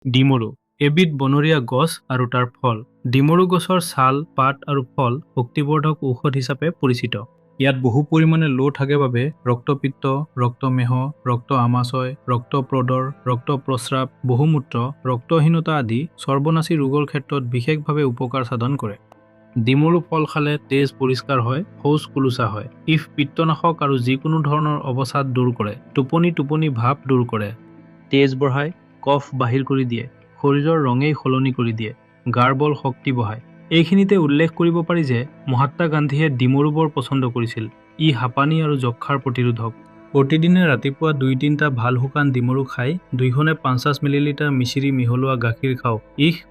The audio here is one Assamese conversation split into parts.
ডিমৰু এবিধ বনৰীয়া গছ আৰু তাৰ ফল। ডিমৰু গছৰ ছাল, পাত আৰু ফল শক্তিবৰ্ধক ঔষধ হিচাপে পৰিচিত। ইয়াত বহু পৰিমাণে লো থাকে বাবে ৰক্তপিত্ত, ৰক্তমেহ, ৰক্ত আমাশয়, ৰক্ত প্ৰদৰ, ৰক্ত প্ৰস্ৰাৱ, বহুমূত্ৰ, ৰক্তহীনতা আদি সৰ্বনাশী ৰোগৰ ক্ষেত্ৰত বিশেষভাৱে উপকাৰ সাধন কৰে। ডিমৰু ফল খালে তেজ পৰিষ্কাৰ হয়, শৌচ কুলোচা হয়। পিত্তনাশক আৰু যিকোনো ধৰণৰ অৱসাদ দূৰ কৰে। টোপনি ভাৱ দূৰ কৰে। তেজ বঢ়ায়, কফ বাহিৰ কৰি দিয়ে, শৰীৰৰ ৰঙেই সলনি কৰি দিয়ে, গাৰ বল শক্তি বঢ়ায়। এইখিনিতে উল্লেখ কৰিব পাৰি যে মহাত্মা গান্ধীয়ে ডিমৰু বৰ পছন্দ কৰিছিল। ই হাঁপানি আৰু যক্ষাৰ প্ৰতিৰোধক। প্ৰতিদিনে ৰাতিপুৱা ২-৩টা ভাল শুকান ডিমৰু খাই ২৫০ মিলিলিটাৰ মিচিৰি মিহলোৱা গাখীৰ খাওক।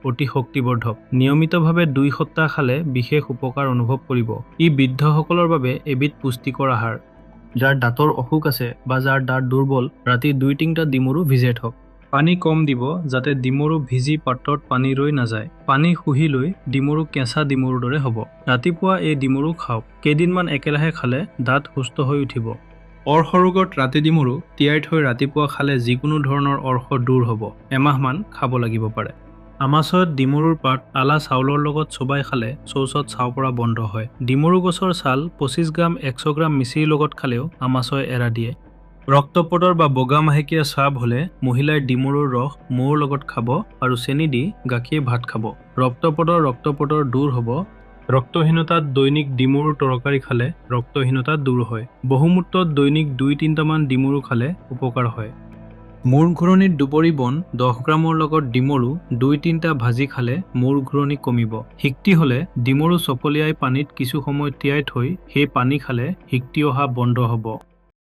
অতি শক্তিবৰ্ধক। নিয়মিতভাৱে ২ সপ্তাহ খালে বিশেষ উপকাৰ অনুভৱ কৰিব। ই বৃদ্ধসকলৰ বাবে এবিধ পুষ্টিকৰ আহাৰ। যাৰ দাঁতৰ অসুখ আছে বা যাৰ দাঁত দুৰ্বল, ৰাতি ২-৩টা ডিমৰু ভিজাই থওক। পানী কম দিব যাতে ডিমৰু ভিজি পাত্ৰত পানী ৰৈ নাযায়। পানী শুহি লৈ ডিমৰু কেঁচা ডিমৰুৰ দৰে হ'ব। ৰাতিপুৱা এই ডিমৰু খাওক। কেইদিনমান একেৰাহে খালে দাঁত সুস্থ হৈ উঠিব। অৰ্শ ৰোগত ৰাতি ডিমৰু তিয়াই থৈ ৰাতিপুৱা খালে যিকোনো ধৰণৰ অৰ্শ দূৰ হ'ব। এমাহমান খাব লাগিব পাৰে। আমাশয়ত ডিমৰুৰ পাত আলা চাউলৰ লগত চোবাই খালে শৌচত চাও পৰা বন্ধ হয়। ডিমৰু গছৰ ছাল ২৫ গ্ৰাম ১০০ গ্ৰাম মিচিৰিৰ লগত খালেও আমাশয় এৰা দিয়ে। ৰক্তপদৰ বা বগা মাহেকীয়া স্ৰাৱ হলে মহিলাই ডিমৰুৰ ৰস মৌৰ লগত খাব আৰু চেনি দি গাখীৰ ভাত খাব। ৰক্তপদৰ দূৰ হ'ব। ৰক্তহীনতাত দৈনিক ডিমৰুৰ তৰকাৰী খালে ৰক্তহীনতা দূৰ হয়। বহুমূত্ৰত দৈনিক ২-৩টামান ডিমৰু খালে উপকাৰ হয়। মূৰ ঘূৰণিত দুবৰি বন ১০ গ্ৰামৰ লগত ডিমৰু ২-৩টা ভাজি খালে মূৰ ঘূৰণি কমিব। হিক্তি হলে ডিমৰু চকলিয়াই পানীত কিছু সময় তিয়াই থৈ সেই পানী খালে হিক্তি অহা বন্ধ হ'ব।